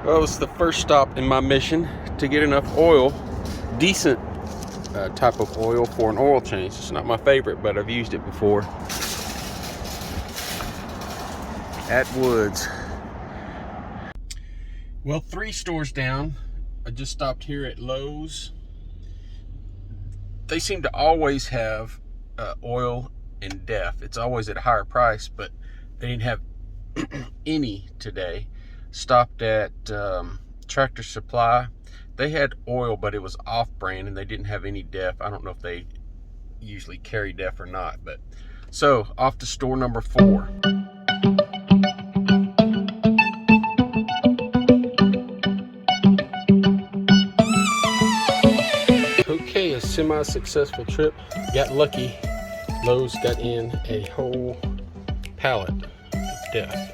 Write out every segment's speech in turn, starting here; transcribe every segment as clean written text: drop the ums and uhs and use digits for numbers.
Well, it's the first stop in my mission to get enough oil, decent type of oil for an oil change. It's not my favorite, but I've used it before. At Woods. Well, 3 stores down. I just stopped here at Lowe's. They seem to always have oil and DEF. It's always at a higher price, but they didn't have any today. Stopped at Tractor Supply. They had oil, but it was off-brand, and they didn't have any DEF. I don't know if they usually carry DEF or not, but so off to store number 4. Okay, a semi-successful trip. Got lucky. Lowe's got in a whole pallet of DEF.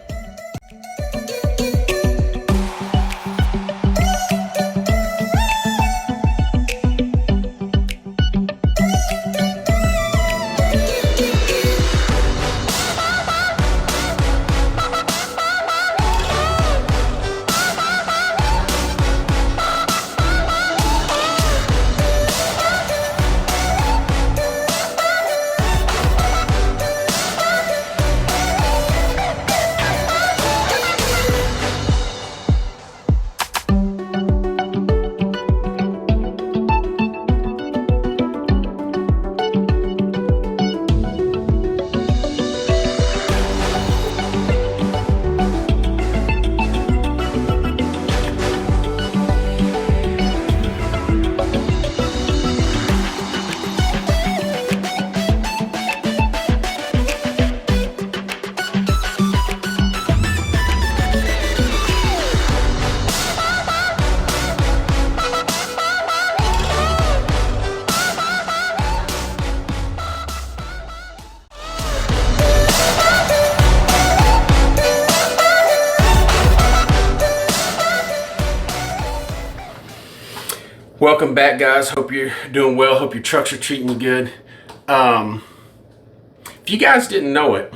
Welcome back, guys. Hope you're doing well. Hope your trucks are treating you good. If you guys didn't know it,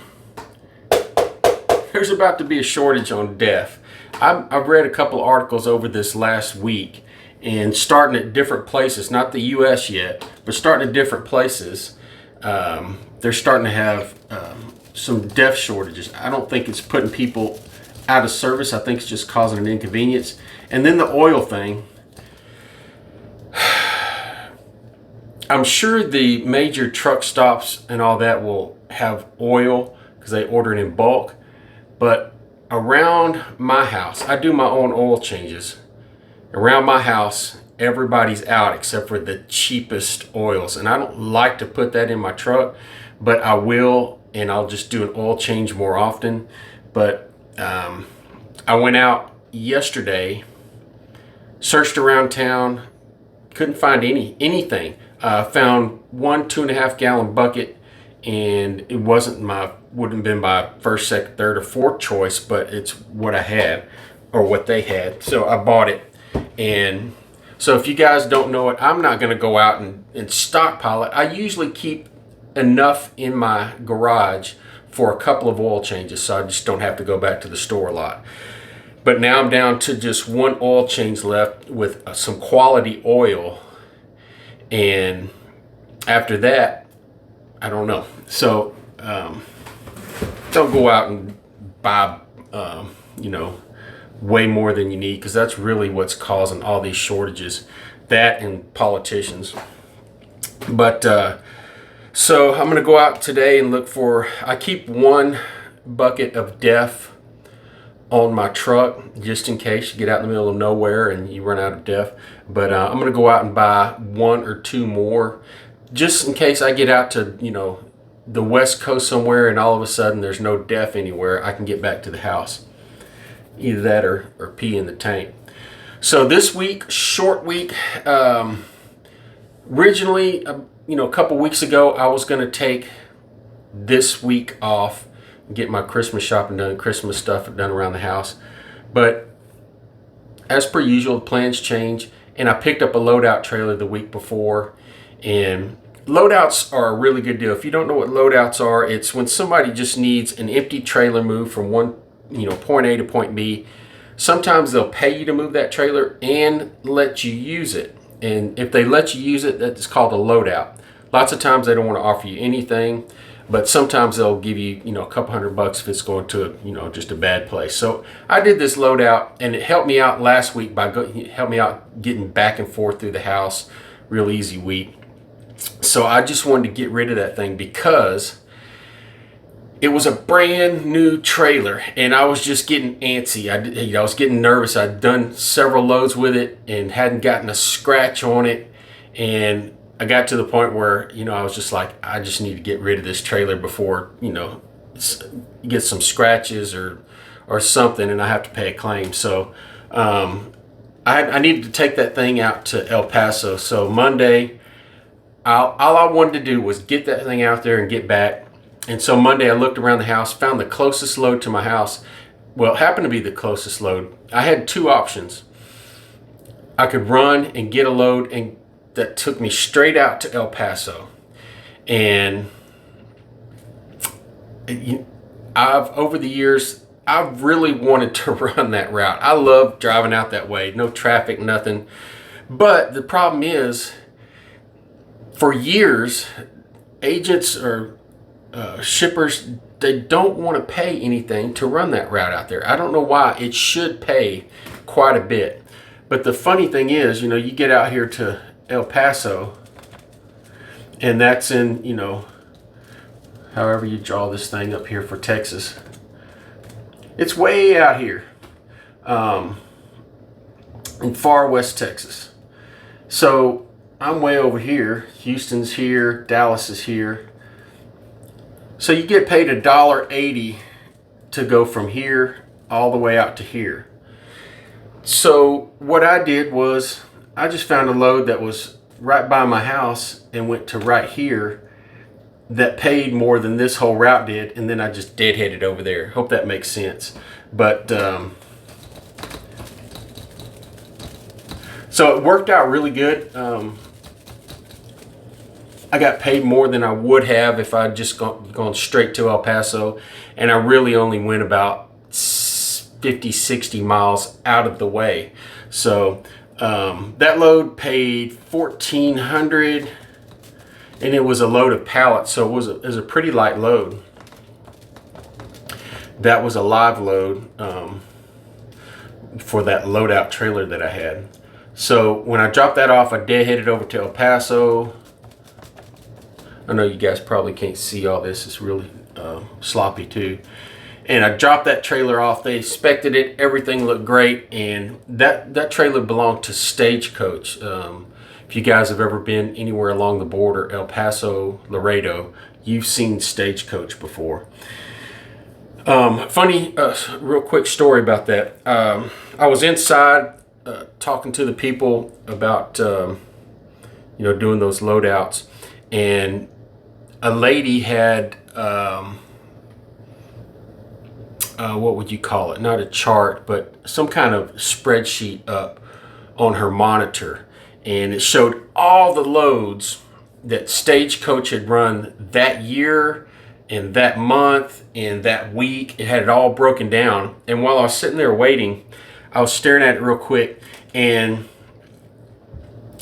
there's about to be a shortage on DEF. I've read a couple articles over this last week, and starting at different places, not the US yet, but starting at different places, they're starting to have some DEF shortages. I don't think it's putting people out of service. I think it's just causing an inconvenience. And then the oil thing. I'm sure the major truck stops and all that will have oil because they order it in bulk. But around my house, I do my own oil changes. Around my house, everybody's out except for the cheapest oils. And I don't like to put that in my truck, but I will, and I'll just do an oil change more often. But I went out yesterday, searched around town, couldn't find anything. Found one 2.5 gallon bucket, and it wouldn't have been my first, second, third, or fourth choice, but it's what I had, or what they had, so I bought it. And so if you guys don't know it, I'm not going to go out and stockpile it. I usually keep enough in my garage for a couple of oil changes, so I just don't have to go back to the store a lot. But now I'm down to just one oil change left with some quality oil. And after that, I don't know. So don't go out and buy, way more than you need, because that's really what's causing all these shortages. That and politicians. But so I'm going to go out today and look for. I keep one bucket of DEF on my truck just in case you get out in the middle of nowhere and you run out of DEF. But I'm going to go out and buy 1 or 2 more just in case I get out to the West Coast somewhere and all of a sudden there's no DEF anywhere. I can get back to the house. Either that or pee in the tank. So this week, short week. Originally, a couple weeks ago, I was going to take this week off, get my Christmas shopping done, Christmas stuff done around the house. But as per usual, plans change, and I picked up a loadout trailer the week before. And loadouts are a really good deal. If you don't know what loadouts are, it's when somebody just needs an empty trailer moved from one point A to point B. Sometimes they'll pay you to move that trailer and let you use it. And if they let you use it, that's called a loadout. Lots of times they don't want to offer you anything, but sometimes they'll give you, a couple $100 if it's going to, just a bad place. So I did this loadout, and it helped me out last week helped me out getting back and forth through the house. Real easy week. So I just wanted to get rid of that thing because it was a brand new trailer, and I was just getting antsy. I was getting nervous. I'd done several loads with it and hadn't gotten a scratch on it, and I got to the point where, I was just like, I just need to get rid of this trailer before, get some scratches or something, and I have to pay a claim. So I needed to take that thing out to El Paso. So Monday, all I wanted to do was get that thing out there and get back. And so Monday I looked around the house, found the closest load to my house. Well, it happened to be the closest load. I had two options. I could run and get a load, and that took me straight out to El Paso. And over the years, I've really wanted to run that route. I love driving out that way. No traffic, nothing. But the problem is, for years, agents or shippers, they don't want to pay anything to run that route out there. I don't know why. It should pay quite a bit. But the funny thing is, you get out here to El Paso, and that's in, however you draw this thing up here for Texas. It's way out here in far west Texas. So I'm way over here. Houston's here, Dallas is here. So you get paid $1.80 to go from here all the way out to here. So what I did was I just found a load that was right by my house and went to right here that paid more than this whole route did, and then I just deadheaded over there. Hope that makes sense. But so it worked out really good. I got paid more than I would have if I'd just gone straight to El Paso, and I really only went about 50, 60 miles out of the way. So that load paid $1,400, and it was a load of pallets, so it was a pretty light load. That was a live load for that loadout trailer that I had. So when I dropped that off, I deadheaded over to El Paso. I know you guys probably can't see all this. It's really sloppy too. And I dropped that trailer off. They inspected it. Everything looked great. And that trailer belonged to Stagecoach. If you guys have ever been anywhere along the border, El Paso, Laredo, you've seen Stagecoach before. Funny, real quick story about that. I was inside talking to the people about, doing those loadouts. And a lady had, what would you call it? Not a chart, but some kind of spreadsheet up on her monitor. And it showed all the loads that Stagecoach had run that year and that month and that week. It had it all broken down. And while I was sitting there waiting, I was staring at it real quick, and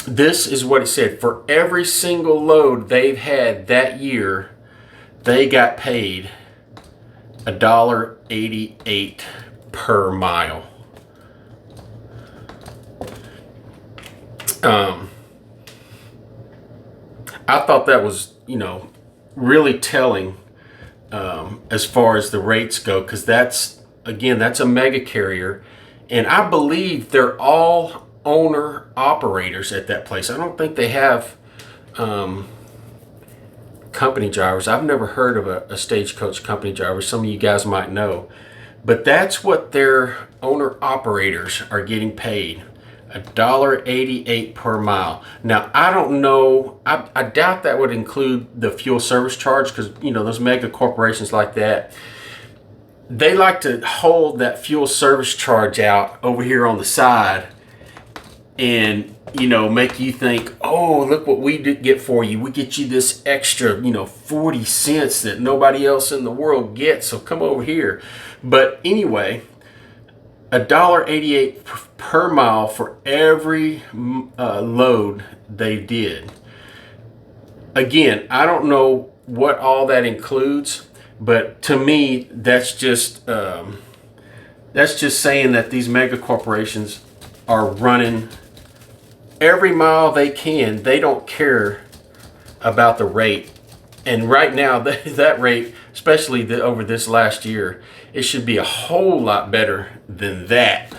this is what it said. For every single load they've had that year, they got paid $1.88 per mile. I thought that was, really telling as far as the rates go, because that's a mega carrier, and I believe they're all owner operators at that place. I don't think they have company drivers. I've never heard of a Stagecoach company driver. Some of you guys might know, but that's what their owner operators are getting paid, $1.88 per mile. Now I don't know, I doubt that would include the fuel service charge, because those mega corporations like that, they like to hold that fuel service charge out over here on the side and make you think, oh, look what we did get for you. We get you this extra 40 cents that nobody else in the world gets, so come over here. But anyway, $1.88 per mile for every load they did. Again, I don't know what all that includes, but to me, that's just saying that these mega corporations are running every mile they can. They don't care about the rate. And right now, that rate, especially over this last year, it should be a whole lot better than that.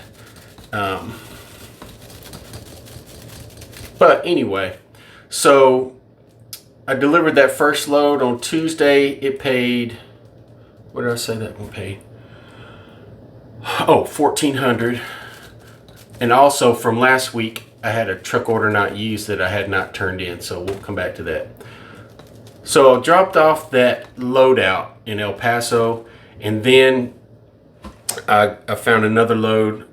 But anyway, so I delivered that first load on Tuesday. It paid, what did I say that one paid? Oh, $1,400. And also from last week, I had a truck order not used that I had not turned in. So we'll come back to that. So I dropped off that loadout in El Paso, and then I found another load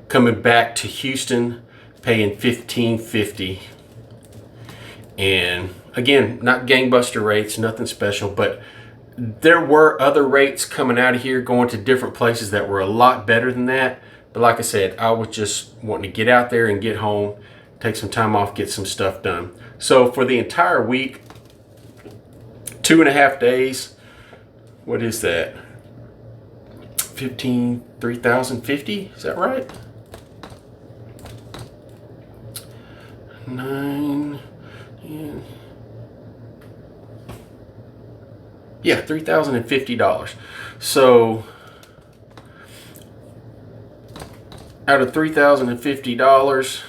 coming back to Houston, paying $1,550. And again, not gangbuster rates, nothing special, but there were other rates coming out of here going to different places that were a lot better than that. But like I said, I was just wanting to get out there and get home, take some time off, get some stuff done. So for the entire week, 2.5 days, what is that? 3,050, is that right? 9, 10. Yeah, $3,050. So out of $3,050,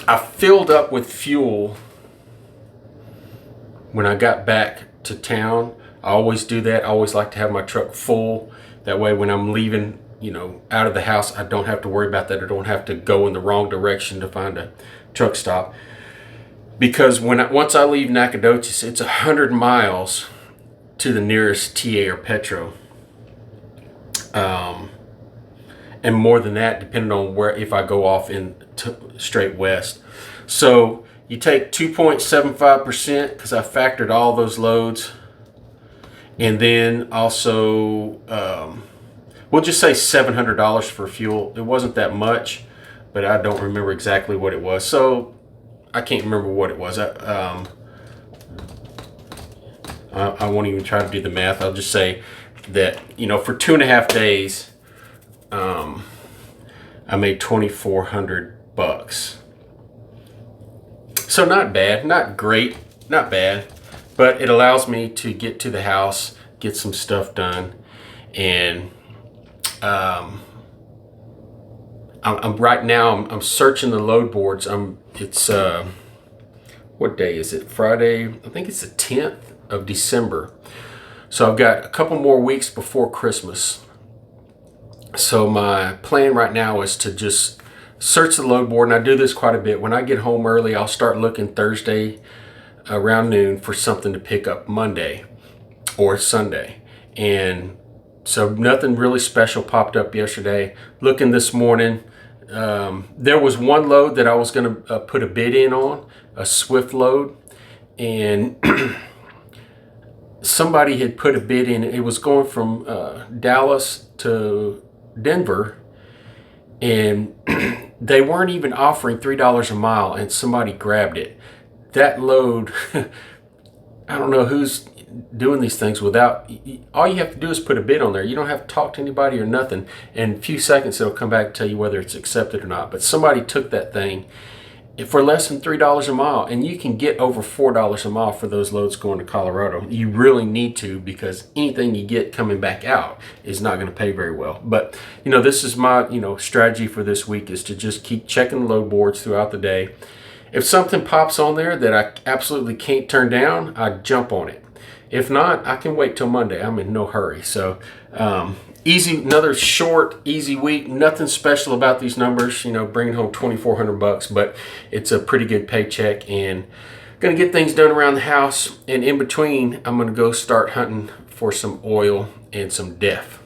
I filled up with fuel when I got back to town. I always do that. I always like to have my truck full. That way when I'm leaving, out of the house, I don't have to worry about that. I don't have to go in the wrong direction to find a truck stop. Because once I leave Nacogdoches, it's 100 miles to the nearest TA or Petro. And more than that, depending on if I go off in straight west. So you take 2.75% because I factored all those loads. And then also, we'll just say $700 for fuel. It wasn't that much, but I don't remember exactly what it was. So I can't remember what it was. I won't even try to do the math. I'll just say that, for 2.5 days, I made $2,400. So not bad, not great, not bad, but it allows me to get to the house, get some stuff done, and I'm right now. I'm searching the load boards. It's what day is it? Friday. I think it's the 10th of December. So I've got a couple more weeks before Christmas. So my plan right now is to just search the load board, and I do this quite a bit. When I get home early, I'll start looking Thursday around noon for something to pick up Monday or Sunday. And so nothing really special popped up yesterday. Looking this morning, there was one load that I was going to put a bid in on, a Swift load, and somebody had put a bid in. It was going from Dallas to Denver, and they weren't even offering $3 a mile, and somebody grabbed it. That load, I don't know who's doing these things without, all you have to do is put a bid on there. You don't have to talk to anybody or nothing. In a few seconds, it'll come back and tell you whether it's accepted or not. But somebody took that thing for less than $3 a mile, and you can get over $4 a mile for those loads going to Colorado. You really need to, because anything you get coming back out is not going to pay very well. But this is my strategy for this week, is to just keep checking the load boards throughout the day. If something pops on there that I absolutely can't turn down, I jump on it. If not, I can wait till Monday. I'm in no hurry. So easy, another short, easy week. Nothing special about these numbers. Bringing home $2,400, but it's a pretty good paycheck, and gonna get things done around the house. And in between, I'm gonna go start hunting for some oil and some DEF.